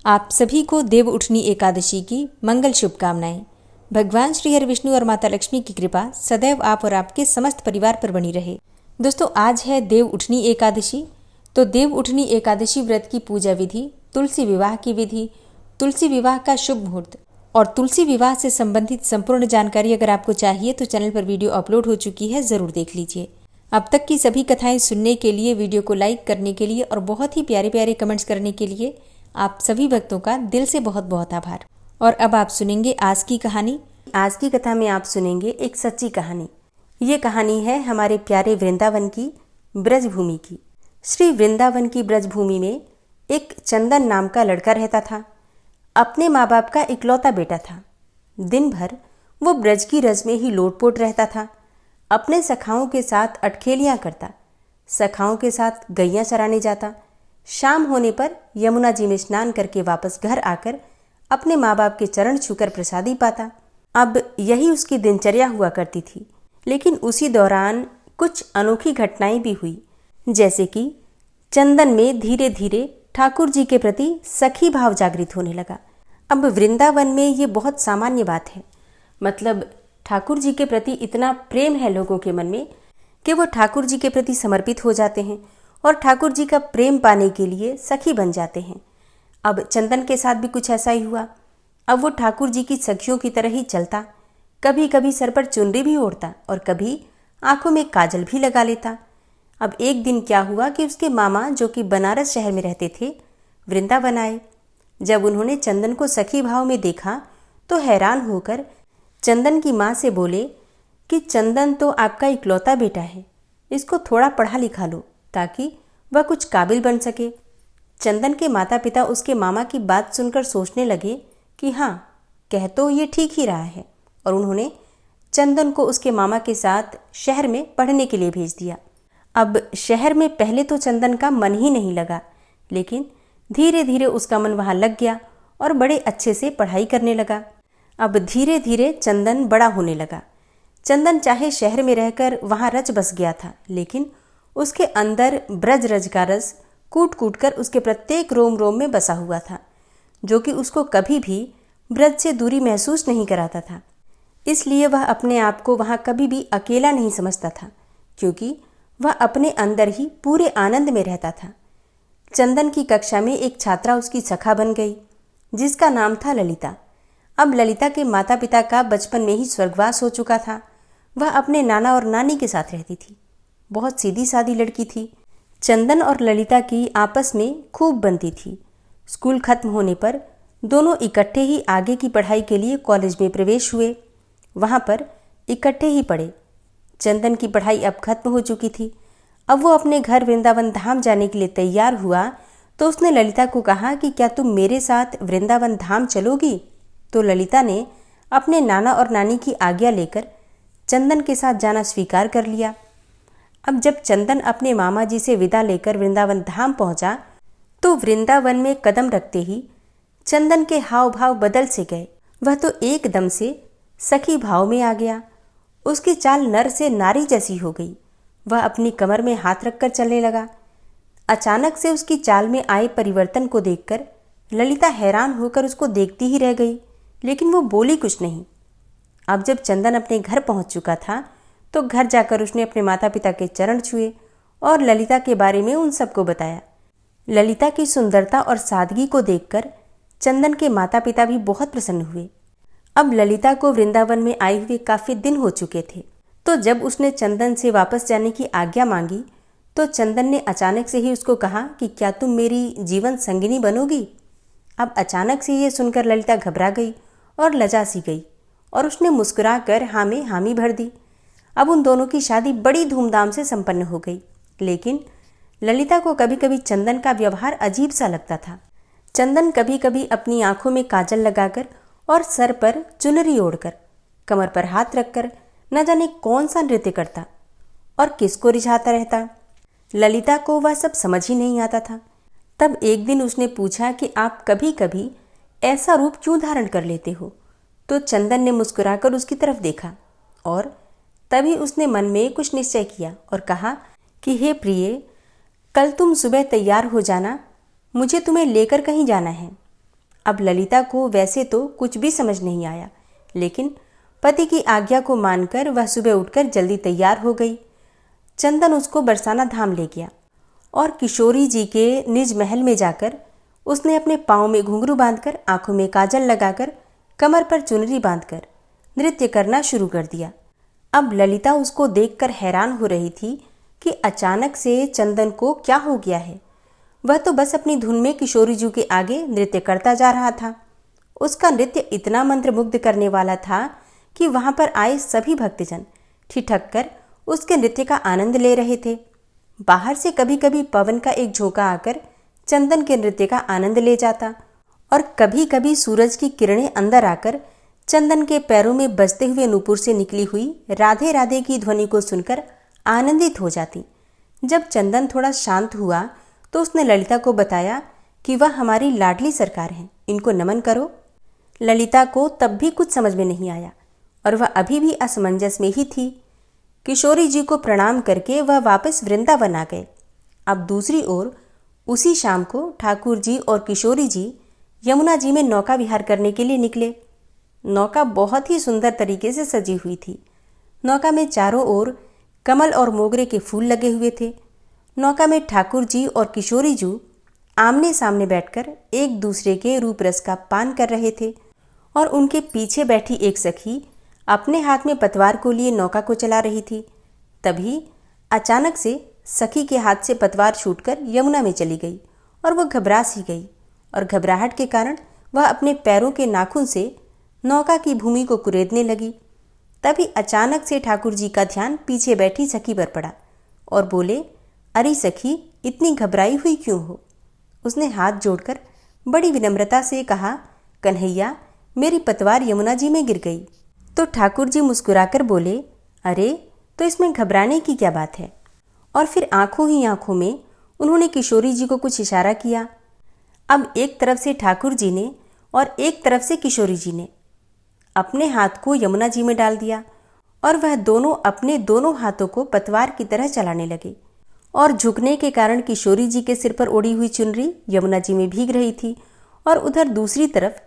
आप सभी को देव उठनी एकादशी की मंगल शुभकामनाएं। भगवान श्री हरि विष्णु और माता लक्ष्मी की कृपा सदैव आप और आपके समस्त परिवार पर बनी रहे। दोस्तों, आज है देव उठनी एकादशी। तो देव उठनी एकादशी व्रत की पूजा विधि, तुलसी विवाह की विधि, तुलसी विवाह का शुभ मुहूर्त और तुलसी विवाह से संबंधित संपूर्ण जानकारी अगर आपको चाहिए तो चैनल पर वीडियो अपलोड हो चुकी है, ज़रूर देख लीजिए। अब तक की सभी कथाएं सुनने के लिए, वीडियो को लाइक करने के लिए और बहुत ही प्यारे प्यारे कमेंट्स करने के लिए आप सभी भक्तों का दिल से बहुत बहुत आभार। और अब आप सुनेंगे आज की कहानी। आज की कथा में आप सुनेंगे एक सच्ची कहानी। ये कहानी है हमारे प्यारे वृंदावन की, ब्रजभूमि की। श्री वृंदावन की ब्रजभूमि में एक चंदन नाम का लड़का रहता था। अपने माँ बाप का इकलौता बेटा था। दिन भर वो ब्रज की रज में ही लोटपोट रहता था। अपने सखाओं के साथ अटखेलियाँ करता, सखाओं के साथ गैयाँ चराने जाता। शाम होने पर यमुना जी में स्नान करके वापस घर आकर अपने माँ बाप के चरण छूकर प्रसादी पाता। अब यही उसकी दिनचर्या हुआ करती थी। लेकिन उसी दौरान कुछ अनोखी घटनाएं भी हुई, जैसे कि चंदन में धीरे धीरे ठाकुर जी के प्रति सखी भाव जागृत होने लगा। अब वृंदावन में ये बहुत सामान्य बात है। मतलब ठाकुर जी के प्रति इतना प्रेम है लोगों के मन में कि वो ठाकुर जी के प्रति समर्पित हो जाते हैं और ठाकुर जी का प्रेम पाने के लिए सखी बन जाते हैं। अब चंदन के साथ भी कुछ ऐसा ही हुआ। अब वो ठाकुर जी की सखियों की तरह ही चलता। कभी कभी सर पर चुनरी भी ओढ़ता और कभी आंखों में काजल भी लगा लेता। अब एक दिन क्या हुआ कि उसके मामा, जो कि बनारस शहर में रहते थे, वृंदावन आए। जब उन्होंने चंदन को सखी भाव में देखा तो हैरान होकर चंदन की माँ से बोले कि चंदन तो आपका इकलौता बेटा है, इसको थोड़ा पढ़ा लिखा लो ताकि वह कुछ काबिल बन सके। चंदन के माता पिता उसके मामा की बात सुनकर सोचने लगे कि हाँ, कह तो ये ठीक ही रहा है, और उन्होंने चंदन को उसके मामा के साथ शहर में पढ़ने के लिए भेज दिया। अब शहर में पहले तो चंदन का मन ही नहीं लगा, लेकिन धीरे धीरे उसका मन वहाँ लग गया और बड़े अच्छे से पढ़ाई करने लगा। अब धीरे धीरे चंदन बड़ा होने लगा। चंदन चाहे शहर में रहकर वहाँ रच बस गया था, लेकिन उसके अंदर ब्रज रज का रस कूट कूट कर उसके प्रत्येक रोम रोम में बसा हुआ था, जो कि उसको कभी भी ब्रज से दूरी महसूस नहीं कराता था। इसलिए वह अपने आप को वहाँ कभी भी अकेला नहीं समझता था, क्योंकि वह अपने अंदर ही पूरे आनंद में रहता था। चंदन की कक्षा में एक छात्रा उसकी सखा बन गई, जिसका नाम था ललिता। अब ललिता के माता पिता का बचपन में ही स्वर्गवास हो चुका था। वह अपने नाना और नानी के साथ रहती थी। बहुत सीधी सादी लड़की थी। चंदन और ललिता की आपस में खूब बनती थी। स्कूल खत्म होने पर दोनों इकट्ठे ही आगे की पढ़ाई के लिए कॉलेज में प्रवेश हुए। वहाँ पर इकट्ठे ही पढ़े। चंदन की पढ़ाई अब खत्म हो चुकी थी। अब वो अपने घर वृंदावन धाम जाने के लिए तैयार हुआ तो उसने ललिता को कहा कि क्या तुम मेरे साथ वृंदावन धाम चलोगी? तो ललिता ने अपने नाना और नानी की आज्ञा लेकर चंदन के साथ जाना स्वीकार कर लिया। अब जब चंदन अपने मामा जी से विदा लेकर वृंदावन धाम पहुंचा तो वृंदावन में कदम रखते ही चंदन के हाव भाव बदल से गए। वह तो एकदम से सखी भाव में आ गया। उसकी चाल नर से नारी जैसी हो गई। वह अपनी कमर में हाथ रखकर चलने लगा। अचानक से उसकी चाल में आए परिवर्तन को देखकर ललिता हैरान होकर उसको देखती ही रह गई, लेकिन वो बोली कुछ नहीं। अब जब चंदन अपने घर पहुंच चुका था तो घर जाकर उसने अपने माता पिता के चरण छुए और ललिता के बारे में उन सबको बताया। ललिता की सुंदरता और सादगी को देखकर चंदन के माता पिता भी बहुत प्रसन्न हुए। अब ललिता को वृंदावन में आए हुए काफ़ी दिन हो चुके थे, तो जब उसने चंदन से वापस जाने की आज्ञा मांगी तो चंदन ने अचानक से ही उसको कहा कि क्या तुम मेरी जीवन संगिनी बनोगी? अब अचानक से ये सुनकर ललिता घबरा गई और लजा सी गई और उसने मुस्कुरा कर हाँ में हामी भर दी। अब उन दोनों की शादी बड़ी धूमधाम से संपन्न हो गई, लेकिन ललिता को कभी कभी चंदन का व्यवहार अजीब सा लगता था। चंदन कभी कभी अपनी आंखों में काजल लगाकर और सर पर चुनरी ओढ़कर, कमर पर हाथ रखकर न जाने कौन सा नृत्य करता और किसको रिझाता रहता। ललिता को वह सब समझ ही नहीं आता था। तब एक दिन उसने पूछा कि आप कभी कभी ऐसा रूप क्यों धारण कर लेते हो? तो चंदन ने मुस्कुराकर उसकी तरफ देखा और तभी उसने मन में कुछ निश्चय किया और कहा कि हे प्रिय, कल तुम सुबह तैयार हो जाना, मुझे तुम्हें लेकर कहीं जाना है। अब ललिता को वैसे तो कुछ भी समझ नहीं आया, लेकिन पति की आज्ञा को मानकर वह सुबह उठकर जल्दी तैयार हो गई। चंदन उसको बरसाना धाम ले गया और किशोरी जी के निज महल में जाकर उसने अपने पाँव में घुंघरू बांधकर, आंखों में काजल लगाकर, कमर पर चुनरी बांधकर नृत्य करना शुरू कर दिया। अब ललिता उसको देखकर हैरान हो रही थी कि अचानक से चंदन को क्या हो गया है। वह तो बस अपनी धुन में किशोरी जी के आगे नृत्य करता जा रहा था। उसका नृत्य इतना मंत्रमुग्ध करने वाला था कि वहां पर आए सभी भक्तजन ठिठक कर उसके नृत्य का आनंद ले रहे थे। बाहर से कभी कभी पवन का एक झोंका आकर चंदन के नृत्य का आनंद ले जाता और कभी कभी सूरज की किरणें अंदर आकर चंदन के पैरों में बजते हुए नूपुर से निकली हुई राधे राधे की ध्वनि को सुनकर आनंदित हो जाती। जब चंदन थोड़ा शांत हुआ तो उसने ललिता को बताया कि वह हमारी लाडली सरकार हैं, इनको नमन करो। ललिता को तब भी कुछ समझ में नहीं आया और वह अभी भी असमंजस में ही थी। किशोरी जी को प्रणाम करके वह वापस वृंदावन आ गए। अब दूसरी ओर उसी शाम को ठाकुर जी और किशोरी जी यमुना जी में नौका विहार करने के लिए निकले। नौका बहुत ही सुंदर तरीके से सजी हुई थी। नौका में चारों ओर कमल और मोगरे के फूल लगे हुए थे। नौका में ठाकुर जी और किशोरी जी आमने सामने बैठकर एक दूसरे के रूप रस का पान कर रहे थे और उनके पीछे बैठी एक सखी अपने हाथ में पतवार को लिए नौका को चला रही थी। तभी अचानक से सखी के हाथ से पतवार छूटकर यमुना में चली गई और वह घबरा सी गई और घबराहट के कारण वह अपने पैरों के नाखून से नौका की भूमि को कुरेदने लगी। तभी अचानक से ठाकुर जी का ध्यान पीछे बैठी सखी पर पड़ा और बोले, अरे सखी, इतनी घबराई हुई क्यों हो? उसने हाथ जोड़कर बड़ी विनम्रता से कहा, कन्हैया, मेरी पतवार यमुना जी में गिर गई। तो ठाकुर जी मुस्कुराकर बोले, अरे तो इसमें घबराने की क्या बात है? और फिर आंखों ही आंखों में उन्होंने किशोरी जी को कुछ इशारा किया। अब एक तरफ से ठाकुर जी ने और एक तरफ से किशोरी जी ने अपने हाथ को यमुना जी में डाल दिया और वह दोनों अपने दोनों हाथों को पतवार की तरह चलाने लगे और झुकने के कारण किशोरी जी के सिर पर ओढ़ी हुई चुनरी यमुना जी में भीग रही थी और उधर दूसरी तरफ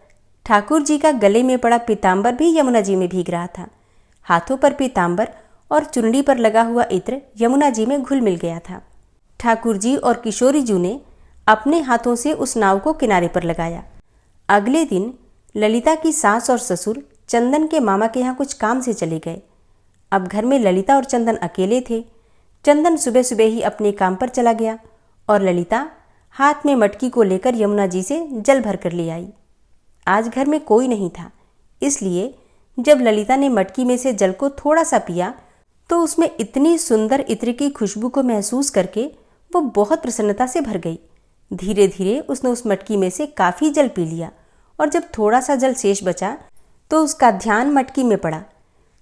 ठाकुर जी का गले में पड़ा पीताम्बर भी यमुना जी में भीग रहा था। हाथों पर पीताम्बर और चुनरी पर लगा हुआ इत्र यमुना जी में घुल मिल गया था। ठाकुर जी और किशोरी जी ने अपने हाथों से उस नाव को किनारे पर लगाया। अगले दिन ललिता की सास और ससुर चंदन के मामा के यहाँ कुछ काम से चले गए। अब घर में ललिता और चंदन अकेले थे। चंदन सुबह सुबह ही अपने काम पर चला गया और ललिता हाथ में मटकी को लेकर यमुना जी से जल भर कर ले आई। आज घर में कोई नहीं था, इसलिए जब ललिता ने मटकी में से जल को थोड़ा सा पिया तो उसमें इतनी सुंदर इत्र की खुशबू को महसूस करके वो बहुत प्रसन्नता से भर गई। धीरे धीरे उसने उस मटकी में से काफ़ी जल पी लिया और जब थोड़ा सा जल शेष बचा तो उसका ध्यान मटकी में पड़ा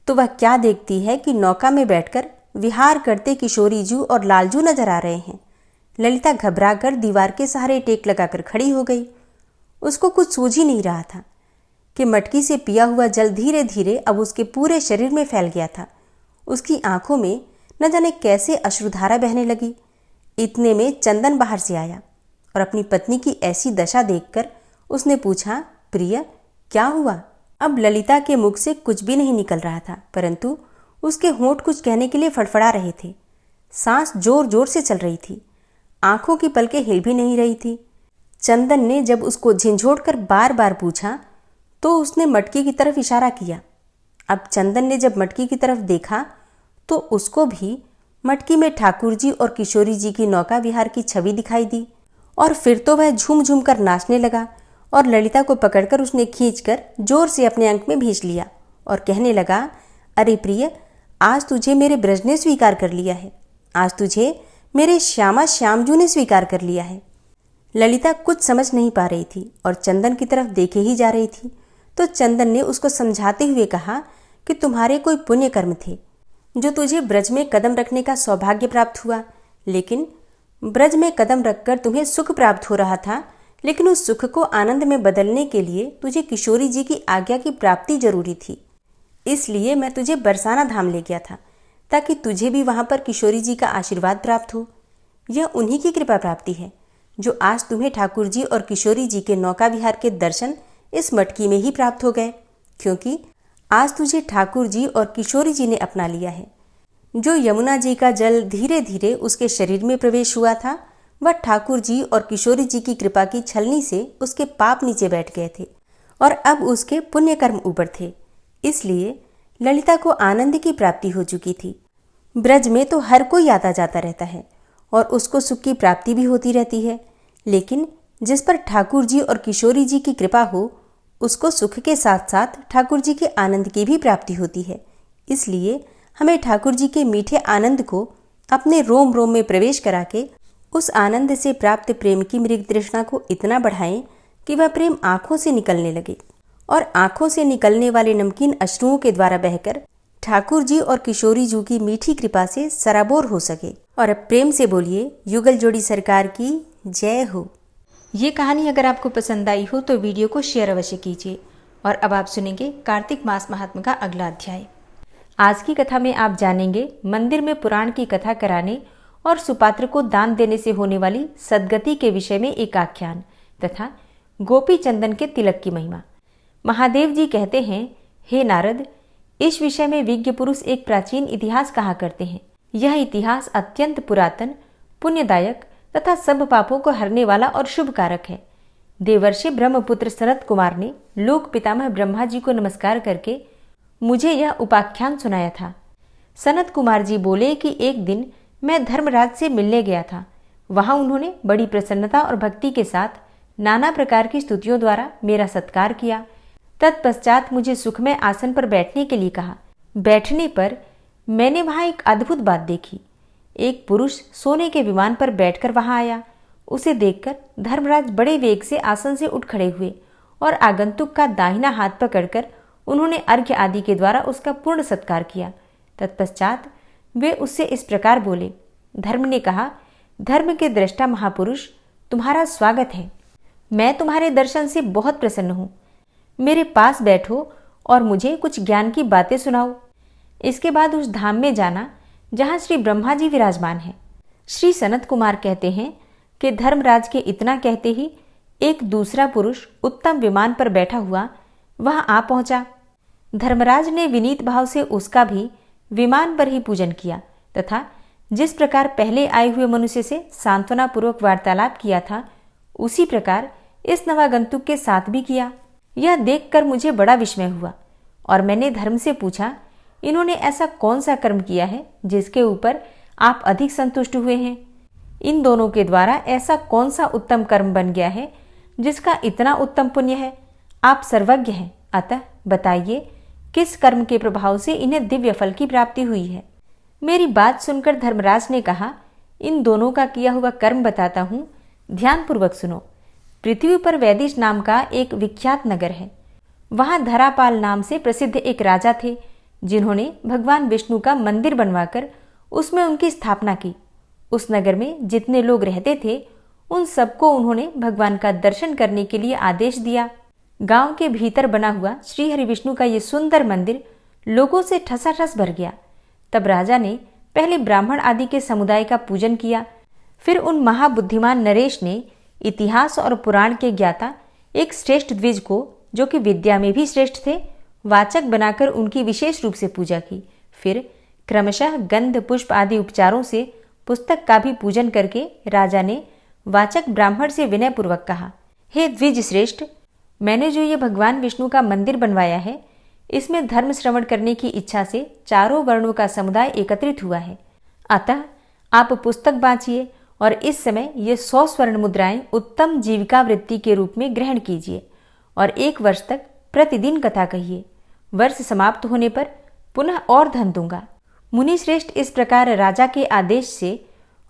तो वह क्या देखती है कि नौका में बैठकर विहार करते किशोरी जू और लालजू नजर आ रहे हैं। ललिता घबरा कर दीवार के सहारे टेक लगाकर खड़ी हो गई। उसको कुछ सूझ ही नहीं रहा था कि मटकी से पिया हुआ जल धीरे धीरे अब उसके पूरे शरीर में फैल गया था। उसकी आंखों में न जाने कैसे अश्रुधारा बहने लगी। इतने में चंदन बाहर से आया और अपनी पत्नी की ऐसी दशा देखकर उसने पूछा, प्रिय, क्या हुआ? अब ललिता के मुख से कुछ भी नहीं निकल रहा था, परंतु उसके होंठ कुछ कहने के लिए फड़फड़ा रहे थे। सांस जोर जोर से चल रही थी। आंखों की पलकें हिल भी नहीं रही थी। चंदन ने जब उसको झिंझोड़कर बार बार पूछा तो उसने मटकी की तरफ इशारा किया। अब चंदन ने जब मटकी की तरफ देखा तो उसको भी मटकी में ठाकुर जी और किशोरी जी की नौका विहार की छवि दिखाई दी और फिर तो वह झूम झूम कर नाचने लगा और ललिता को पकड़कर उसने खींचकर जोर से अपने अंक में भींच लिया और कहने लगा, अरे प्रिय, आज तुझे मेरे ब्रज ने स्वीकार कर लिया है। आज तुझे मेरे श्यामा श्यामजू ने स्वीकार कर लिया है। ललिता कुछ समझ नहीं पा रही थी और चंदन की तरफ देखे ही जा रही थी। तो चंदन ने उसको समझाते हुए कहा कि तुम्हारे कोई पुण्य कर्म थे जो तुझे ब्रज में कदम रखने का सौभाग्य प्राप्त हुआ, लेकिन ब्रज में कदम रखकर तुम्हें सुख प्राप्त हो रहा था, लेकिन उस सुख को आनंद में बदलने के लिए तुझे किशोरी जी की आज्ञा की प्राप्ति जरूरी थी। इसलिए मैं तुझे बरसाना धाम ले गया था ताकि तुझे भी वहां पर किशोरी जी का आशीर्वाद प्राप्त हो। यह उन्हीं की कृपा प्राप्ति है जो आज तुम्हें ठाकुर जी और किशोरी जी के नौका विहार के दर्शन इस मटकी में ही प्राप्त हो गए, क्योंकि आज तुझे ठाकुर जी और किशोरी जी ने अपना लिया है। जो यमुना जी का जल धीरे धीरे उसके शरीर में प्रवेश हुआ था, वह ठाकुर जी और किशोरी जी की कृपा की छलनी से उसके पाप नीचे बैठ गए थे और अब उसके पुण्य कर्म ऊपर थे। इसलिए ललिता को आनंद की प्राप्ति हो चुकी थी। ब्रज में तो हर कोई आता जाता रहता है और उसको सुख की प्राप्ति भी होती रहती है, लेकिन जिस पर ठाकुर जी और किशोरी जी की कृपा हो, उसको सुख के साथ साथ ठाकुर जी के आनंद की भी प्राप्ति होती है। इसलिए हमें ठाकुर जी के मीठे आनंद को अपने रोम रोम में प्रवेश करा के उस आनंद से प्राप्त प्रेम की मृग तृष्णा को इतना बढ़ाएं कि वह प्रेम आंखों से निकलने लगे और आंखों से निकलने वाले नमकीन अश्रुओं के द्वारा बहकर ठाकुर जी और किशोरी जी की मीठी कृपा से सराबोर हो सके। और अब प्रेम से बोलिए, युगल जोड़ी सरकार की जय हो। ये कहानी अगर आपको पसंद आई हो तो वीडियो को शेयर अवश्य कीजिए। और अब आप सुनेंगे कार्तिक मास महात्म्य का अगला अध्याय। आज की कथा में आप जानेंगे मंदिर में पुराण की कथा कराने और सुपात्र को दान देने से होने वाली सद्गति के विषय में एक आख्यान तथा गोपी चंदन के तिलक की महिमा। महादेव जी कहते हैं, हे नारद, इस विषय में विज्ञ पुरुष एक प्राचीन इतिहास कहा करते हैं। यह इतिहास अत्यंत पुरातन, पुण्यदायक तथा सब पापों को हरने वाला और शुभ कारक है। देवर्षि ब्रह्मपुत्र सनत कुमार ने लोक पितामह ब्रह्मा जी को नमस्कार करके मुझे यह उपाख्यान सुनाया था। सनत कुमार जी बोले कि एक दिन मैं धर्मराज से मिलने गया था। वहां उन्होंने बड़ी प्रसन्नता और भक्ति के साथ नाना प्रकार की स्तुतियों द्वारा मेरा सत्कार किया। तत्पश्चात मुझे सुखमय आसन पर बैठने के लिए कहा। बैठने पर मैंने वहां एक अद्भुत बात देखी। एक पुरुष सोने के विमान पर बैठकर वहां आया। उसे देखकर धर्मराज बड़े वेग से आसन से उठ खड़े हुए और आगंतुक का दाहिना हाथ पकड़कर उन्होंने अर्घ्य आदि के द्वारा उसका पूर्ण सत्कार किया। तत्पश्चात वे उससे इस प्रकार बोले। धर्म ने कहा, धर्म के दृष्टा महापुरुष, तुम्हारा स्वागत है। मैं तुम्हारे दर्शन से बहुत प्रसन्न हूं। मेरे पास बैठो और मुझे कुछ ज्ञान की बातें सुनाओ। इसके बाद उस धाम में जाना जहां श्री ब्रह्मा जी विराजमान है। श्री सनत कुमार कहते हैं कि धर्मराज के इतना कहते ही एक दूसरा पुरुष उत्तम विमान पर बैठा हुआ वहां आ पहुंचा। धर्मराज ने विनीत भाव से उसका भी विमान पर ही पूजन किया तथा जिस प्रकार पहले आए हुए मनुष्य से सांत्वना पूर्वक वार्तालाप किया था, उसी प्रकार इस नवागंतुक के साथ भी किया। यह देखकर मुझे बड़ा विस्मय हुआ और मैंने धर्म से पूछा, इन्होंने ऐसा कौन सा कर्म किया है जिसके ऊपर आप अधिक संतुष्ट हुए हैं? इन दोनों के द्वारा ऐसा कौन सा उत्तम कर्म बन गया है जिसका इतना उत्तम पुण्य है? आप सर्वज्ञ हैं, अतः बताइए किस कर्म के प्रभाव से इन्हें दिव्य फल की प्राप्ति हुई है। मेरी बात सुनकर धर्मराज ने कहा, इन दोनों का किया हुआ कर्म बताता हूँ, ध्यानपूर्वक सुनो। पृथ्वी पर वैदिश नाम का एक विख्यात नगर है। वहां धरापाल नाम से प्रसिद्ध एक राजा थे, जिन्होंने भगवान विष्णु का मंदिर बनवाकर उसमें उनकी स्थापना की। उस नगर में जितने लोग रहते थे, उन सबको उन्होंने भगवान का दर्शन करने के लिए आदेश दिया। गांव के भीतर बना हुआ श्री हरि विष्णु का ये सुंदर मंदिर लोगों से ठसाठस भर गया। तब राजा ने पहले ब्राह्मण आदि के समुदाय का पूजन किया। फिर उन महाबुद्धिमान नरेश ने इतिहास और पुराण के ज्ञाता एक श्रेष्ठ द्विज को, जो कि विद्या में भी श्रेष्ठ थे, वाचक बनाकर उनकी विशेष रूप से पूजा की। फिर क्रमशः गंध पुष्प आदि उपचारों से पुस्तक का भी पूजन करके राजा ने वाचक ब्राह्मण से विनय पूर्वक कहा, हे द्विज श्रेष्ठ, मैंने जो ये भगवान विष्णु का मंदिर बनवाया है, इसमें धर्म श्रवण करने की इच्छा से चारों वर्णों का समुदाय एकत्रित हुआ है। अतः आप पुस्तक बांचिए और इस समय ये 100 स्वर्ण मुद्राएं उत्तम जीविका वृत्ति के रूप में ग्रहण कीजिए और 1 वर्ष तक प्रतिदिन कथा कहिए। वर्ष समाप्त होने पर पुनः और धन दूंगा। मुनि श्रेष्ठ इस प्रकार राजा के आदेश से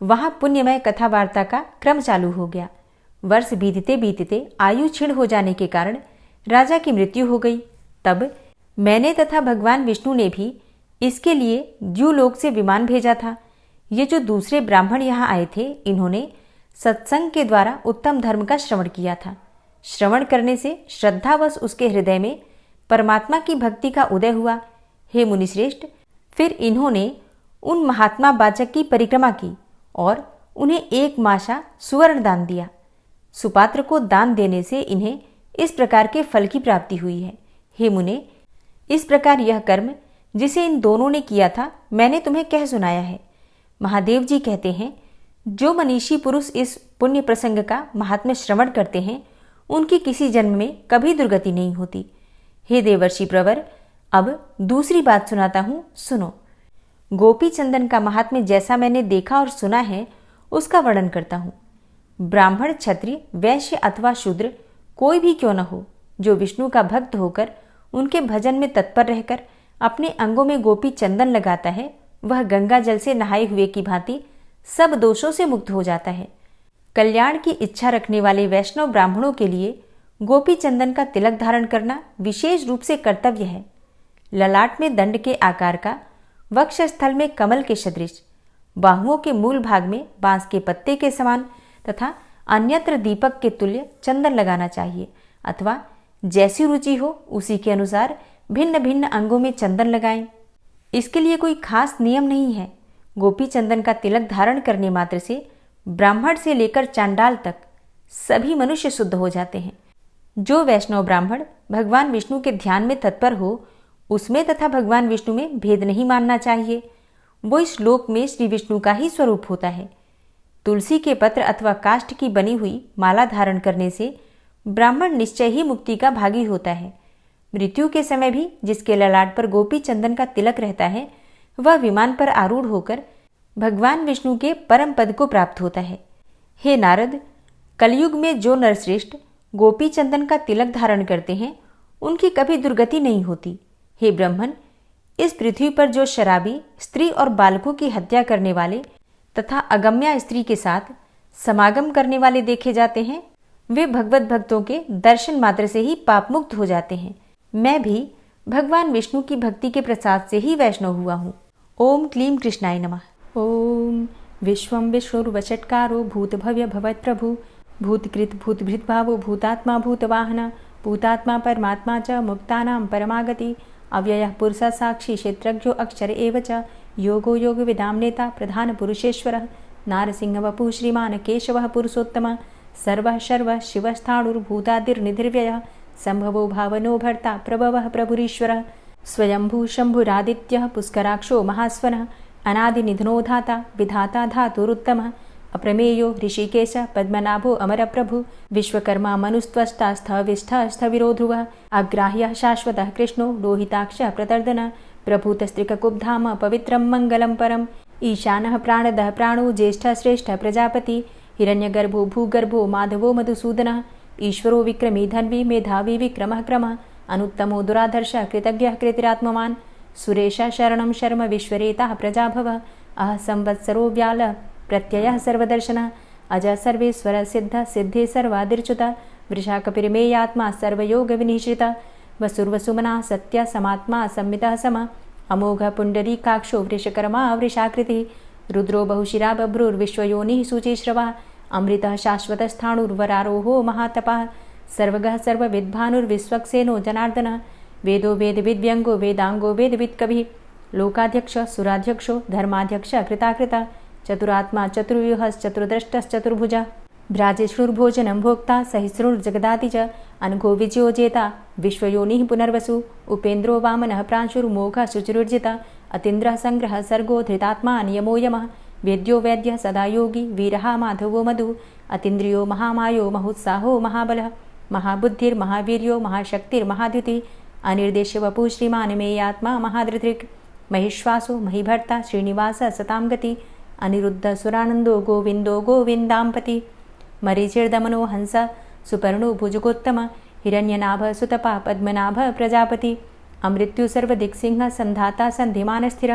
वहां पुण्यमय कथा वार्ता का क्रम चालू हो गया। वर्ष बीतते बीतते आयु क्षीण हो जाने के कारण राजा की मृत्यु हो गई। तब मैंने तथा भगवान विष्णु ने भी इसके लिए द्यूलोक से विमान भेजा था। ये जो दूसरे ब्राह्मण यहाँ आए थे, इन्होंने सत्संग के द्वारा उत्तम धर्म का श्रवण किया था। श्रवण करने से श्रद्धावश उसके हृदय में परमात्मा की भक्ति का उदय हुआ। हे मुनिश्रेष्ठ, फिर इन्होंने उन महात्मा वाचक की परिक्रमा की और उन्हें 1 मासा सुवर्ण दान दिया। सुपात्र को दान देने से इन्हें इस प्रकार के फल की प्राप्ति हुई है। हे मुने, इस प्रकार यह कर्म जिसे इन दोनों ने किया था मैंने तुम्हें कह सुनाया है। महादेव जी कहते हैं, जो मनीषी पुरुष इस पुण्य प्रसंग का महात्म्य श्रवण करते हैं उनकी किसी जन्म में कभी दुर्गति नहीं होती। हे देवर्षि प्रवर, अब दूसरी बात सुनाता हूँ, सुनो। गोपी चंदन का महात्म्य जैसा मैंने देखा और सुना है उसका वर्णन करता हूँ। ब्राह्मण, क्षत्रिय, वैश्य अथवा शूद्र कोई भी क्यों न हो, जो विष्णु का भक्त होकर उनके भजन में तत्पर रहकर अपने अंगों में गोपी चंदन लगाता है, वह गंगा जल से नहाए हुए की भांति सब दोषों से मुक्त हो जाता है। कल्याण की इच्छा रखने वाले वैष्णव ब्राह्मणों के लिए गोपी चंदन का तिलक धारण करना विशेष रूप से कर्तव्य है। ललाट में दंड के आकार का, वक्षस्थल में कमल के सदृश, बाहुओं के मूल भाग में बांस के पत्ते के समान तथा अन्यत्र दीपक के तुल्य चंदन लगाना चाहिए, अथवा जैसी रुचि हो उसी के अनुसार भिन्न भिन्न अंगों में चंदन लगाएं। इसके लिए कोई खास नियम नहीं है। गोपी चंदन का तिलक धारण करने मात्र से ब्राह्मण से लेकर चांडाल तक सभी मनुष्य शुद्ध हो जाते हैं। जो वैष्णव ब्राह्मण भगवान विष्णु के ध्यान में तत्पर हो उसमें तथा भगवान विष्णु में भेद नहीं मानना चाहिए। वो इस श्लोक में श्री विष्णु का ही स्वरूप होता है। तुलसी के पत्र अथवा काष्ठ की बनी हुई माला धारण करने से ब्राह्मण निश्चय ही मुक्ति का भागी होता है। मृत्यु के समय भी जिसके ललाट पर गोपी चंदन का तिलक रहता है वह विमान पर आरूढ़ होकर भगवान विष्णु के परम पद को प्राप्त होता है। हे नारद, कलयुग में जो नरश्रेष्ठ गोपी चंदन का तिलक धारण करते हैं उनकी कभी दुर्गति नहीं होती। हे ब्राह्मण, इस पृथ्वी पर जो शराबी, स्त्री और बालकों की हत्या करने वाले तथा अगम्या स्त्री के साथ समागम करने वाले देखे जाते हैं वे भगवत भक्तों के दर्शन मात्र से ही पाप मुक्त हो जाते हैं। मैं भी भगवान विष्णु की भक्ति के प्रसाद से ही वैष्णव हुआ हूँ। ओम क्लीं कृष्णाय नमः। ओम विश्वं विष्णुर्वषट्कारो भूतभव्य भवत्प्रभु भूतकृत भूतभृत भावो भूतात्मा भूतवाहन भूतात्मा परमात्मा च मुक्तानां परमागति अव्ययः पुरुषः साक्षी क्षेत्रज्ञो अक्षर एव च योगो योग विदाम नेता प्रधान पुरुषेश्वरः नारसिंह वपुः श्रीमान केशवः पुरुषोत्तम सर्वः शर्वः शिवस्थाणुर्भूतादिर्निधिर्व्ययः संभवो भावनो भर्ता प्रभवः प्रभुरीश्वरः स्वयंभू शंभुरादित्यः पुष्कराक्षो महास्वनः अनादिनिधनो धाता विधाता धातुरुत्तमः अप्रमेयो ऋषिकेश पद्मनाभो अमरप्रभु विश्वकर्मा मनुस्त्वष्टा स्थविष्ठः स्थविरो ध्रुवः अग्राह्यः शाश्वतः कृष्णो लोहिताक्षः प्रतर्दन प्रभूतस्त्रिककुब्धाम पवित्रं मङ्गलं परम् ईशानः प्राणदः प्राणो ज्येष्ठः श्रेष्ठः प्रजापति हिरण्यगर्भो भूगर्भो माधवो मधुसूदनः ईश्वरो विक्रमी धन्वी मेधावी विक्रमः क्रमः अनुत्तमो दुराधर्षः कृतज्ञः कृतिरात्मवान् सुरेशः शरणं शर्म विश्वरेताः प्रजाभवः अह संवत्सरो व्याल प्रत्ययः सर्वदर्शनः अज सर्वेश्वर सिद्ध सिद्धे सर्वादिर्च्युत वृषाकपिर्मेयात्मा सर्वयोग विनिश्रित वसुर्वसुमना सत्य समात्मा संमितः सम अमोघ पुण्डरीकाक्षो वृषकर्मा वृषाकृतिः रुद्रो बहुशिरा बभ्रुर्विश्वयोनिः शुचिश्रवः अमृतः शाश्वतस्थाणुर्वरारोहो महातपः सर्वगः सर्वविद्भानुर्विश्वक्सेनो जनार्दनः वेदो वेदविद्व्यङ्गो वेदाङ्गो वेदवित्कविः लोकाध्यक्ष सुराध्यक्षो धर्माध्यक्ष कृताकृता चतुरात्मा चतुर्व्यूहश्चतुर्द्रष्टश्चतुर्भुजः भ्राजेष्णुर्भोजनं भोक्ता सहिष्णुर्जगदाति च अनघो विजयोजेता विश्वयोनिः पुनर्वसु उपेन्द्रो वामनः प्रांशुर्मोघः शुचिरुर्जिता अतीन्द्रः संग्रहः सर्गो धृतात्मा नियमो यमः वेद्यो वैद्यः सदा योगी वीरः माधवो मधु अतीन्द्रियो महामायो महोत्साहो महाबलः महाबुद्धिर्महावीर्यो महाशक्तिर्महाद्युतिः अनिर्देश्य वपुः श्रीमान् मेयात्मा महाधृतिर् महिश्वासो महीभर्ता श्रीनिवासः सतां गति अनिरुद्ध सुरानंदो गोविंदो गोविंदांपति मरीचिर्दमनो हंस सुपर्णो भुजगोत्तम हिरण्यनाभ सुतपा पद्मनाभ प्रजापति अमृत्यु सर्वदिक्सिंह संधाता संधिमान स्थिर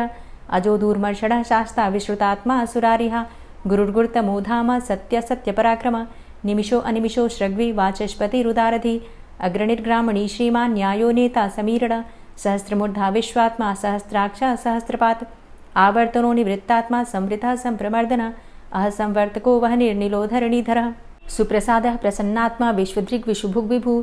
अजो दूर्मर्षण शास्ता विश्रुतात्मा सुरारिहा गुरुर्गुर्तमो धाम सत्य सत्य पराक्रम निमिषो अनिमिषो श्रग्वी वाचस्पतिरुदारधि अग्रणिर्ग्रामणी श्रीमान् न्यायो नेता समीरण सहस्रमूर्धा विश्वात्मा सहस्राक्ष सहस्रपात आवर्तनो निवृत्तात्मा संवृतः संप्रमर्दन अह संवर्तको वह निर्निलोधरणीधरः सुप्रसादः प्रसन्नात्मा विश्वदृग् विशुभुग् विभु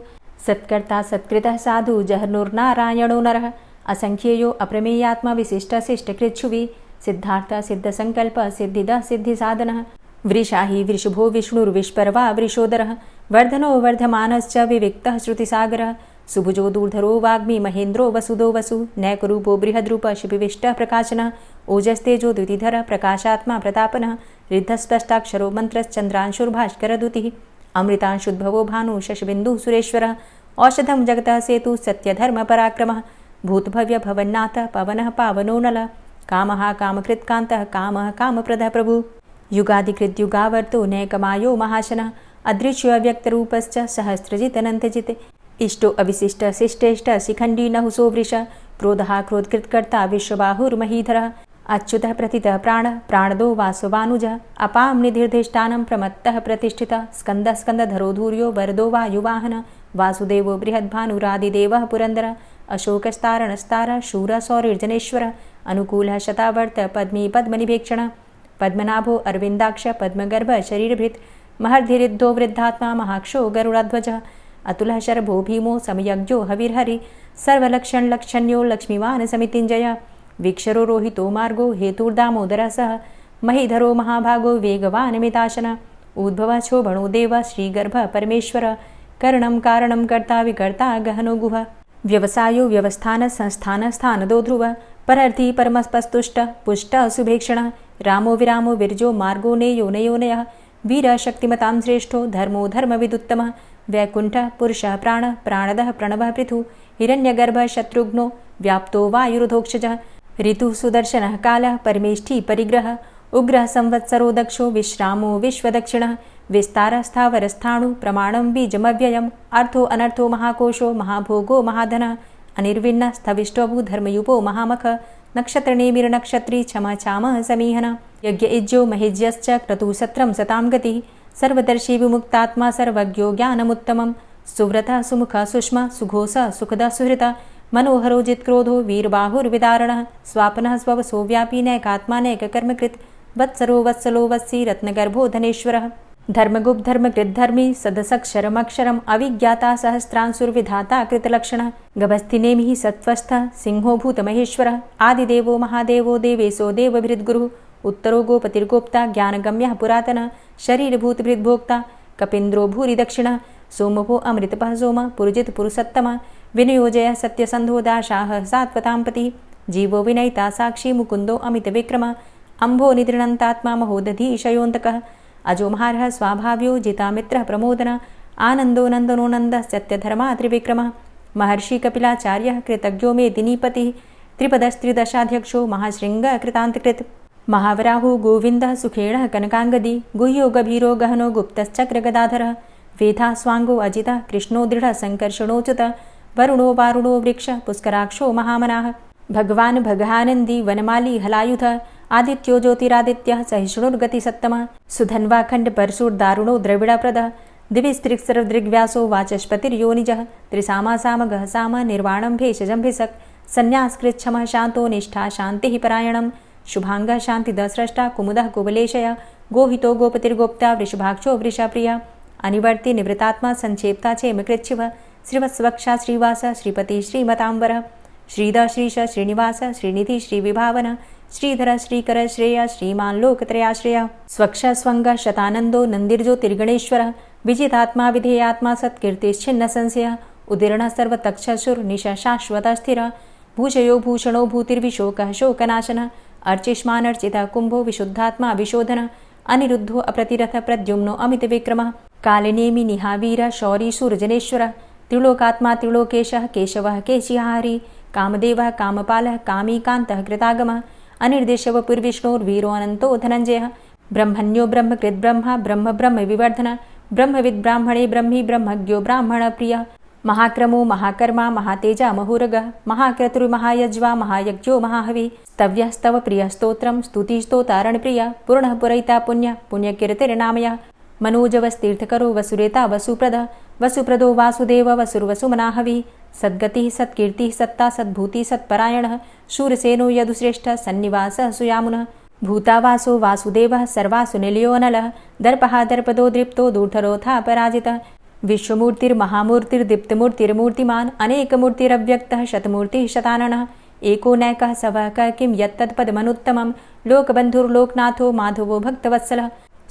सत्कर्ता सत्कृतः साधु जहर्नुर्नारायणो नरः असंख्येयो अप्रमेयात्मा विशिष्टशिष्टकृच्छुवि सिद्धार्थ सिद्धसंकल्प सिद्धिदः सिद्धिसाधनः वृषाहि वृषभो विष्णुर्विष्पर्वा वृषोदरः वर्धनो वर्धमानश्च विविक्तः श्रुतिसागरः सुभुजो दूर्धरो वाग्मी महेन्द्रो वसुदो वसु नैकरूपो बृहद्रूप शिपिविष्टः प्रकाशनः ओजस्तेजो द्युतिधर प्रकाशात्मा प्रतापनः रिद्धस्पष्टाक्षरो मन्त्रश्चन्द्रांशुर्भास्करदुतिः अमृतांशुद्भवो भानु शशबिन्दुः सुरेश्वरः औषधं जगतः सेतु सत्यधर्मपराक्रमः भूतभव्य भवन्नाथ पवनः पावनो नलः कामः कामकृत्कान्तः कामः कामप्रदः प्रभुः युगादिकृद्युगावर्तो नैकमायो महाशनः अदृश्योऽव्यक्तरूपश्च सहस्रजितनन्तजित् इष्टो अविशिष्ट शिष्टेष्ट शिखण्डी नहुसो वृष क्रोधः क्रोधकृत्कर्ता विश्वबाहुर्महीधरः अच्युतः प्रतितः प्राणः प्राणदो वासवानुजः अपां निधिर्धिष्ठानं प्रमत्तः प्रतिष्ठितः स्कन्दः स्कन्दधरो धूर्यो वरदो वायुवाहनः वासुदेवो बृहद्भानुरादिदेवः पुरन्दरः अशोकस्तारणस्तारः शूरः सौरिर्जनेश्वरः अनुकूलः शतावर्त पद्मी पद्मनिभेक्षणः पद्मनाभो अरविन्दाक्ष पद्मगर्भ शरीरभृत् महर्धिरिद्धो वृद्धात्मा महाक्षो गरुडाध्वजः अतुलः शरभो भीमो समयज्ञो हविर्हरि सर्वलक्षणलक्षण्यो लक्ष्मीवान् समितिञ्जयः वीक्षरो रोहितो मार्गो हेतुर्दामोदरः सह महीधरो महाभागो वेगवान् मिताशनः उद्भवः क्षोभणो देवः श्रीगर्भः परमेश्वरः करणं कारणं कर्ता विकर्ता गहनो गुहः व्यवसायो व्यवस्थान संस्थान स्थानदो ध्रुवः परर्थी परमस्पस्तुष्ट पुष्ट शुभेक्षणः रामो विरामो विरजो मार्गो नेयो नयोनयः वीरः शक्तिमतां श्रेष्ठो धर्मो धर्मविदुत्तमः वैकुण्ठः पुरुषः प्राणः प्राणदः प्रणवः पृथु हिरण्यगर्भः शत्रुघ्नो व्याप्तो वायुरुधोक्षजः ऋतुः सुदर्शनः कालः परमेष्ठी परिग्रहः उग्रः संवत्सरो दक्षो विश्रामो विश्वदक्षिणः विस्तारः स्थावरस्थाणु प्रमाणं बीजमव्ययम् अर्थो अनर्थो महाकोशो महाभोगो महाधनः अनिर्विण्णः स्थविष्टोऽभू धर्मयुपो महामखः नक्षत्रनेमिर्नक्षत्री क्षमा क्षामः समीहनः यज्ञ इज्जो महेज्यश्च क्रतुसत्रं सतां गतिः सर्वदर्शी विमुक्तात्मा सर्वज्ञो ज्ञानमुत्तमं सुव्रतः सुमुखः सुष्मा सुघोषः सुखदः सुहृतः मनोहरो जित्क्रोधो वीरबाहुर्विदारणः स्वापनः स्ववसो व्यापी नैकात्मा नैककर्मकृत् वत्सरो वत्सलो वत्सी रत्नगर्भो धनेश्वरः धर्मगुप्त धर्मकृद्धर्मी सदसक्षरमक्षरम् अविज्ञाता सहस्रांशुर्विधाता कृतलक्षणः गभस्तिनेमिः सत्त्वस्थः सिंहो भूतमहेश्वरः आदिदेवो महादेवो देवेशो देवभृद्गुरुः उत्तरो गोपतिर्गोप्ता ज्ञानगम्यः पुरातनः शरीरभूतभृद्भोक्ता कपीन्द्रो भूरि दक्षिणः सोमभो अमृतपः सोमः पुरुजित पुरुषोत्तमः विनयोजयः सत्यसन्धो दाशाः सात्वतां पतिः जीवो विनयिता साक्षी मुकुन्दो अमितविक्रमः अम्भो निद्रणन्तात्मा महोदधीशयोऽन्तकः अजो महारः स्वाभाव्यो जितामित्रः प्रमोदनः आनन्दो नन्दनो नन्दः सत्यधर्मा त्रिविक्रमः महर्षि कपिलाचार्यः कृतज्ञो मेदिनीपतिः त्रिपदस्त्रिदशाध्यक्षो महाशृङ्गः कृतान्तकृत् महावराहो गोविन्दः सुखेणः कनकाङ्गदी गुह्यो गभीरो गहनो गुप्तश्चक्रगदाधरः वेधा स्वाङ्गो अजितः कृष्णो दृढः सङ्कर्षणोच्युतः वरुणो वारुणो वृक्षः पुष्कराक्षो महामनाः भगवान् भगानन्दी वनमाली हलायुधः आदित्यो ज्योतिरादित्यः सहिष्णुर्गतिसत्तमः सुधन्वाखण्ड परशुर्दारुणो द्रविडप्रदः दिविस्त्रिक्सर्वदृग्व्यासो वाचस्पतिर्योनिजः त्रिसामासामगः साम निर्वाणं भेषजं सन्न्यासकृच्छमः शान्तो निष्ठा शान्तिः परायणं शुभाङ्गः शान्तिदस्रष्टा कुमुदः कुवलेशयः गोहितो गोपतिर्गोप्ता वृषभाक्षो वृषाप्रियः अनिवर्ति निवृतात्मा संक्षेप्ता चेमकृच्छिवः श्रीवत्सवक्षा श्रीवास श्रीपति श्रीमताम्बरः श्रीधर श्रीश श्रीनिवास श्रीनिधि श्रीविभावन श्रीधर श्रीकर श्रेय श्रीमान् लोकत्रयाश्रयः स्वक्ष स्वङ्ग शतानन्दो नन्दिर्ज्योतिर्गणेश्वरः विजितात्मा विधेयात्मा सत्कीर्तिश्छिन्न संशयः उदीर्णः सर्वतक्षशुर्निश शाश्वतः स्थिरः भूषयो भूषणो भूतिर्विशोकः शोकनाशनः अर्चिष्मानर्चितः कुम्भो विशुद्धात्मा विशोधनः अनिरुद्धो अप्रतिरथ प्रद्युम्नो अमितविक्रमः कालिनेमि निहावीरः शौरी शूरजनेश्वरः त्रिलोकात्मा त्रिलोकेशः केशवः केशिहारी कामदेवः कामपालः कामीकान्तः कृतागमः अनिर्देशव पुर्विष्णोर्वीरो अनन्तो धनञ्जयः ब्रह्मण्यो ब्रह्मकृद्ब्रह्मा ब्रह्म ब्रह्म विवर्धनः ब्रह्मविद् ब्राह्मणे ब्रह्मी ब्रह्मज्ञो ब्राह्मणप्रियः महाक्रमो महाकर्मा महातेजा महोरगः महाक्रतुर्महायज्वा महायज्ञो महाहवि स्तव्यः स्तव प्रियः स्तोत्रं स्तुतिस्तोतारणप्रियः पूर्णः पुरैता पुण्यः पुण्यकीर्तिर्नामयः मनोजवस्तीर्थकरो वसुरेता वसुप्रदः वसुप्रदो वासुदेव वसुर्वसुमनाहवि सद्गतिः सत्कीर्तिः सत्ता सद्भूतिः सत्परायणः शूरसेनो यदुश्रेष्ठः सन्निवासः सुयामुनः भूतावासो वासुदेवः सर्वासु निलयोऽनलः दर्पः दर्पदो दृप्तो दूर्धरोथा पराजितः विश्वमूर्तिर्महामूर्तिर्दीप्तमूर्तिर्मूर्तिमान् अनेकमूर्तिरव्यक्तः शतमूर्तिः शताननः एको नैकः सवकः किं यत्तत्पदमनुत्तमं लोकबन्धुर्लोकनाथो माधवो भक्तवत्सलः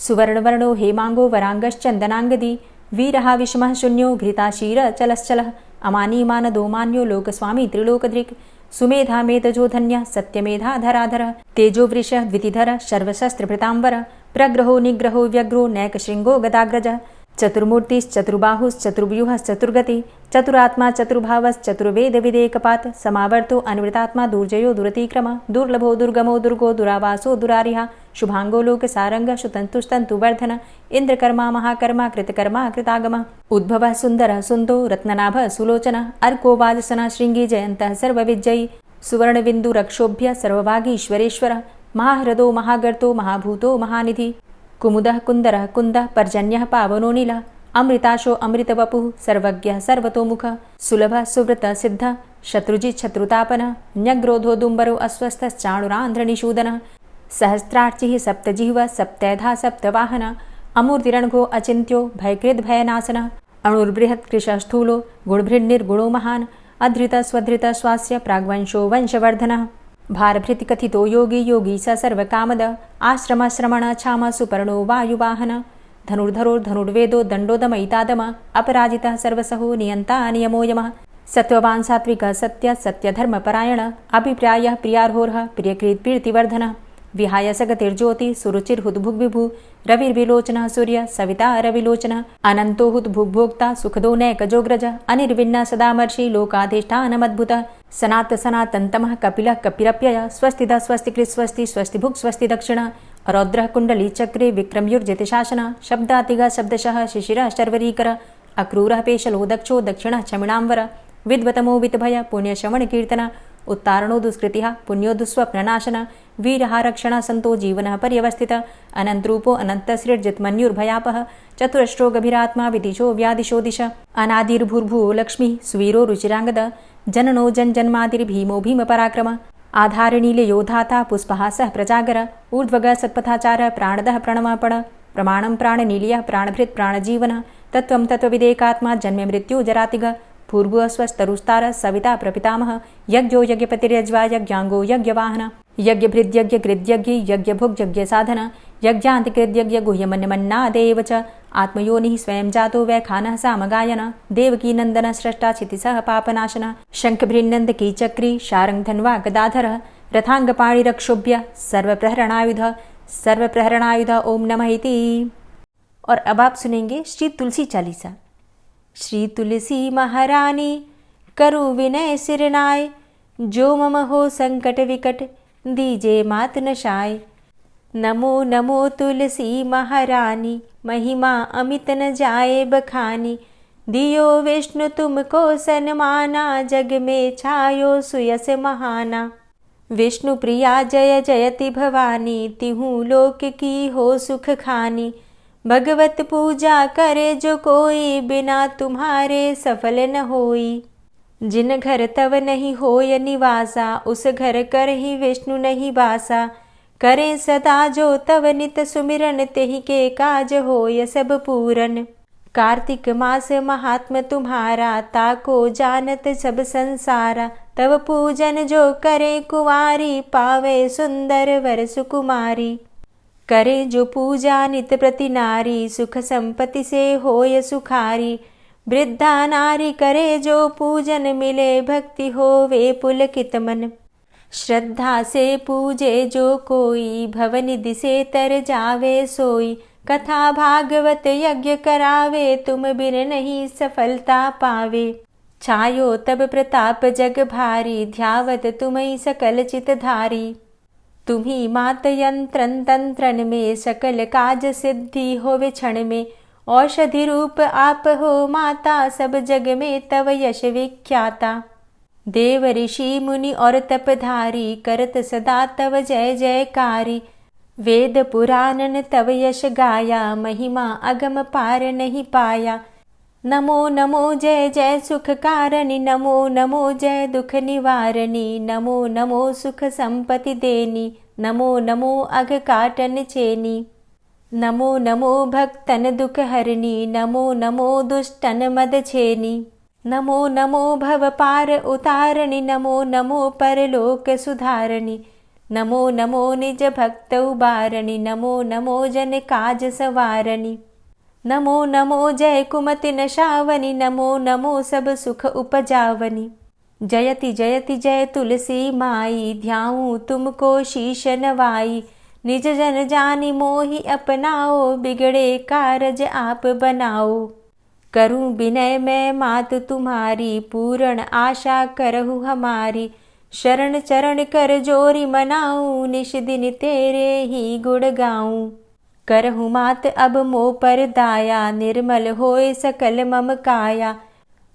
सुवर्णवर्णो हेमाङ्गो वराङ्गश्चन्दनाङ्गदी वीरः विषमः शून्यो घृताशीर चलश्चलः अमानीमानदो मान्यो लोकस्वामी त्रिलोकदृक् सुमेधा मेधजो धन्यः सत्यमेधा धराधरः तेजोवृषः द्वितिधरः सर्वशस्त्रभृताम्बरः प्रग्रहो निग्रहो व्यग्रो नैकशृङ्गो गदाग्रजः चतुर्मूर्तिश्चतुर्बाहुश्चतुर्व्यूहश्चतुर्गति चतुरात्मा चतुर्भावश्चतुर्वेदविदेकपात् समावर्तो अनुवृतात्मा दुर्जयो दुरतिक्रम दुर्लभो दुर्गमो दुर्गो दुरावासो दुरारिः शुभांगो लोकसारङ्गः सुतन्तुस्तन्तुवर्धन इन्द्रकर्मा महाकर्मा कृतकर्मा कृतागमः उद्भवः सुन्दरः सुन्दो रत्ननाभः सुलोचनः अर्को वाजसनः शृङ्गी जयन्तः सर्वविजयी सुवर्णबिन्दुरक्षोभ्य सर्वभागीश्वरेश्वरः महाहृदो महागर्तो महाभूतो महानिधि कुमुदः कुन्दरः कुन्दः पर्जन्यः पावनो नीलः अमृताशो अमृतवपुः सर्वज्ञः सर्वतोमुखः सुलभः सुव्रतः सिद्धः शत्रुजित् शत्रुतापनः न्यग्रोधोदुम्बरो अस्वस्थश्चाणुरान्ध्रनिषूदनः सहस्रार्चिः सप्तजिह्वः सप्तैधा सप्तवाहनः अमूर्तिरणघो अचिन्त्यो भयकृद्भयनाशनः अणुर्बृहत्कृशः स्थूलो गुणभृन्निर्गुणो महान् अधृतः स्वधृतः स्वास्य प्राग्वंशो वंशवर्धनः भारभृतिकथितो योगी योगी स सर्वकामद आश्रमश्रमण क्षाम सुपर्णो वायुवाहन धनुर्धरो धनुर्वेदो दण्डोदमयितादम अपराजितः सर्वसहो नियन्ता नियमो यमः सत्त्ववान् सात्विकः सत्य सत्यधर्मपरायण अभिप्रायः प्रियार्होर्ह प्रियकृत् प्रीतिवर्धनः विहाय सगतिर्ज्योति सुरुचिर्हुद्भुग्विभु रविर्विलोचनः सूर्य सविता रविलोचनः अनन्तो हुद्भुग्भोक्ता सुखदो नैकजोग्रज अनिर्विण्ण सदामर्षि लोकाधिष्ठानमद्भुतः सनात सनातन्तमः कपिलः कपिरप्यय स्वस्तिदा स्वस्तिकृत् स्वस्ति स्वस्तिभुक् स्वस्ति दक्षिणः रौद्रः कुण्डली चक्रे विक्रम्युर्जितशासनः शब्दातिगः शब्दशः शिशिरः शर्वरीकरः अक्रूरः पेशलो दक्षो दक्षिणः क्षमिणाम्बर विद्वतमो वितभय पुण्यश्रवणकीर्तन उत्तारणो दुष्कृतिः पुण्यो दुःस्वप्ननाशन वीरः रक्षणः सन्तो जीवनः पर्यवस्थितः अनन्तरूपो अनन्तसृर्जितमन्युर्भयापः चतुरष्ट्रो गभीरात्मा विदिशो व्यादिशो दिश अनादिर्भूर्भुवो लक्ष्मीः सुवीरो रुचिराङ्गद जननो जन्मादिर्भीमो भीमपराक्रम आधारनीलयो धाता पुष्पहासः प्रजागर ऊर्ध्वगः सत्पथाचारः प्राणदः प्रणमापण प्रमाणं प्राणनीलयः प्राणभृत् प्राणजीवनः तत्त्वं तत्त्वविदेकात्मा जन्म मृत्यु जरातिग भूर्भुवः स्वस्तरुस्तारः सविता प्रपितामह यज्ञो यज्ञपतिर्यज्वा यज्ञाङ्गो यज्ञवाहन यज्ञभृद्यज्ञकृद्यज्ञ यज्ञभुग्यज्ञसाधन यज्ञान्तिकृद्यज्ञ गुह्यमन्यमन्नादेव च आत्मयोनिः स्वयं जातो वैखानः सामगायन देवकीनन्दनः स्रष्टा क्षितिसः पापनाशन शङ्खभृन्नन्दकी चक्री शारङ्गधन्वा गदाधरः रथाङ्गपाणिरक्षोभ्य सर्वप्रहरणायुध ओम नमः इति। और अब आप सुनेंगे श्री तुलसी चालीसा। श्री तुलसी महारानी करु विनय सिरनाय, जो मम हो संकट विकट दीजे मात नशाय। नमो नमो तुलसी महारानी, महिमा अमित न जाए बखानी। दियो विष्णु तुमको सन्माना, जग में छायो सुयस महाना। विष्णु प्रिया जय जयति भवानी, तिहु लोक की हो सुख खानी। भगवत पूजा करे जो कोई, बिना तुम्हारे सफल न होई। जिन घर तव नहीं होय निवासा, उस घर कर ही विष्णु नहीं बासा। करे सदा जो तव नित सुमिरन, तेहि के काज होय सब पूरन। कार्तिक मास महात्म तुम्हारा, ताको जानत सब संसारा। तव पूजन जो करे कुंवारी, पावे सुंदर वर सुकुमारी। करे जो पूजा नित प्रति नारी, सुख संपत्ति से होय सुखारी। वृद्धा नारी करे जो पूजन, मिले भक्ति होवे पुलकित मन। श्रद्धा से पूजे जो कोई, भवनिधि से तर जावे सोई। कथा भागवत यज्ञ करावे, तुम बिन नहीं सफलता पावे। छायो तब प्रताप जग भारी, ध्यावत तुम्हीं सकल चित धारी। तुम्ही मात यंत्रन तंत्रन में, सकल काज सिद्धि होवे क्षण में। औषधि रूप आप हो माता, सब जग में तव यश विख्याता। देव ऋषि मुनि और तपधारी, करत सदा तव जय जयकारी। वेद पुराणन तव यश गाया, महिमा अगम पार नहीं पाया। नमो नमो जय जय सुख कारणि, नमो नमो जय दुख निवारणी। नमो नमो सुख संपत्ति देनी, नमो नमो अघ काटन चेनी। नमो नमो भक्तन दुख हरणी, नमो नमो दुष्टन मद छेनी। नमो नमो भव पार उतारणी, नमो नमो परलोक सुधारणी। नमो नमो निज भक्त उबारणी, नमो नमो जन काज सवारणी। नमो नमो जय कुमति नशावनी, नमो नमो सब सुख उपजावनी। जयति जयति जय तुलसी माई, ध्याऊं तुमको शीश नवाई। निज जन जानि मोहि अपनाओ, बिगड़े कारज आप बनाओ। करूं विनय मैं मात तुम्हारी, पूर्ण आशा करहु हमारी। शरण चरण कर जोरी मनाऊं, निश दिन तेरे ही गुण गाऊं। करहु मात अब मोह पर दाया, निर्मल होए सकल मम काया।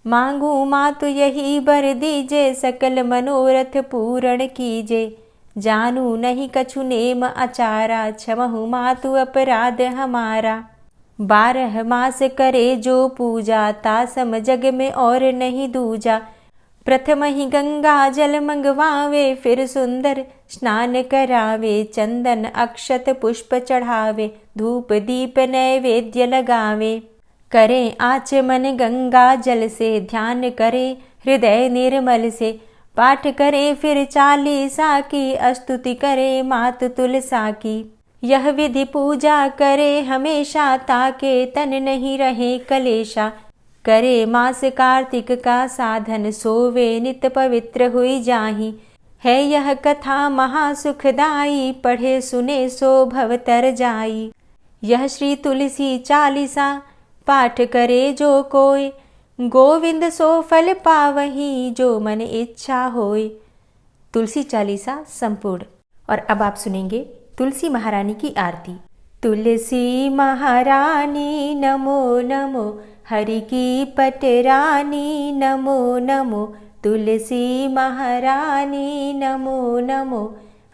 मांगू मातु यही बर दीजे, सकल मनोरथ पूर्ण कीजे। जानू नहीं कछु नेम आचारा, क्षमहु मातु अपराध हमारा। 12 मास करे जो पूजा, तासम जग में और नहीं दूजा। प्रथम ही गंगा जल मंगवावे, फिर सुंदर स्नान करावे। चंदन अक्षत पुष्प चढ़ावे, धूप दीप नैवेद्य लगावे। करें आचमन गंगा जल से, ध्यान करे हृदय निर्मल से। पाठ करे फिर 40 की, स्तुति करे मात तुलसा की। यह विधि पूजा करे हमेशा, ताके तन नहीं रहे कलेशा। करे मास कार्तिक का साधन, सोवे नित पवित्र हुई जाहि। है यह कथा महासुखदाई, पढ़े सुने सो भव तर जाई। यह श्री तुलसी 40 पाठ करे जो कोय, गोविंद सो फल पावही, जो मन इच्छा होय। तुलसी 40 संपूर्ण। और अब आप सुनेंगे तुलसी महारानी की आरती। तुलसी महारानी नमो नमो, हरि की पटरानी नमो नमो। तुलसी महारानी नमो नमो,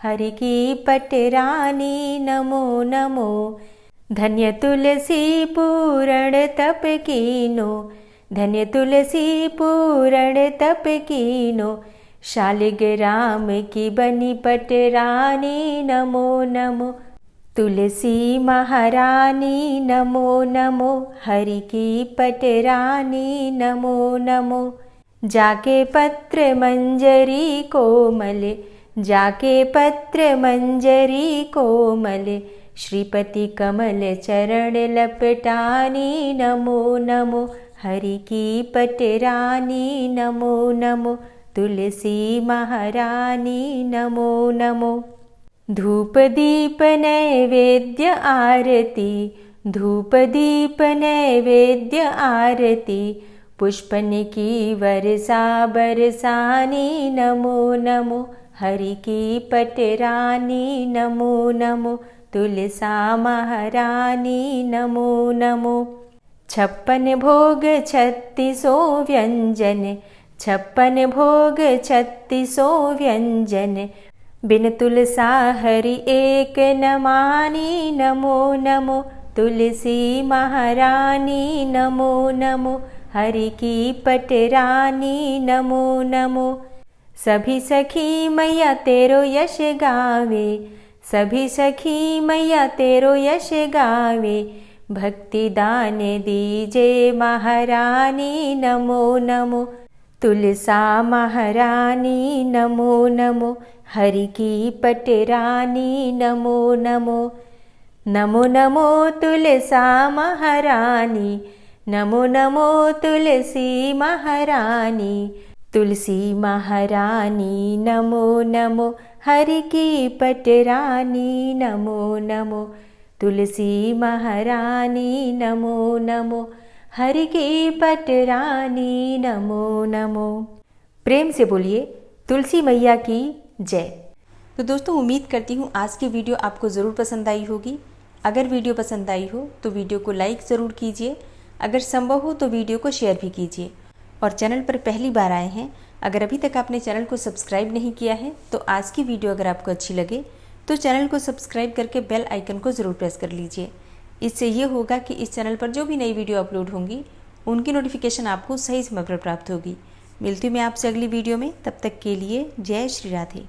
हरि की पटरानी नमो नमो। धन्य तुलसी पूर्ण तप कीनो, धन्य तुलसी पूर्ण तप कीनो। शालिग्राम की बनी पटरानी नमो नमो। तुलसी महारानी नमो नमो, हरि की पटरानी नमो नमो। जाके पत्र मंजरी कोमल, जाके पत्र मंजरी कोमल। श्रीपति कमल चरण लपटानी नमो नमो, हरि की पटरानी नमो नमो। तुलसी महारानी नमो नमो। धूप दीप नैवेद्य आरती, धूप दीप नैवेद्य आरती। पुष्पन की वर्षा बरसानी नमो नमो, हरि की पटरानी नमो नमो। तुलसा महारानी नमो नमो। 56 भोग 36 व्यंजन, 56 भोग 36 व्यंजन। बिन तुलसा हरि एक न मानी नमो नमो। तुलसी महारानी नमो नमो, हरि की पटरानी नमो नमो। सभी सखी मैया तेरो यश गावे, सभी सखी मैया तेरो यश गावे। भक्ति दान दीजे महारानी नमो नमो। तुलसा महारानी नमो नमो, हरि की पटरानी नमो नमो। नमो नमो तुलसा महारानी, नमो नमो तुलसी महारानी। तुलसी महारानी नमो नमो, हरि की पटरानी नमो नमो। तुलसी महारानी नमो नमो, हरि की पटरानी नमो नमो। प्रेम से बोलिए तुलसी मैया की जय। तो दोस्तों, उम्मीद करती हूँ आज की वीडियो आपको ज़रूर पसंद आई होगी। अगर वीडियो पसंद आई हो तो वीडियो को लाइक ज़रूर कीजिए, अगर संभव हो तो वीडियो को शेयर भी कीजिए। और चैनल पर पहली बार आए हैं, अगर अभी तक आपने चैनल को सब्सक्राइब नहीं किया है तो आज की वीडियो अगर आपको अच्छी लगे तो चैनल को सब्सक्राइब करके बेल आइकन को ज़रूर प्रेस कर लीजिए। इससे ये होगा कि इस चैनल पर जो भी नई वीडियो अपलोड होंगी उनकी नोटिफिकेशन आपको सही समय पर प्राप्त होगी। मिलती हूँ मैं आपसे अगली वीडियो में, तब तक के लिए जय श्री राधे।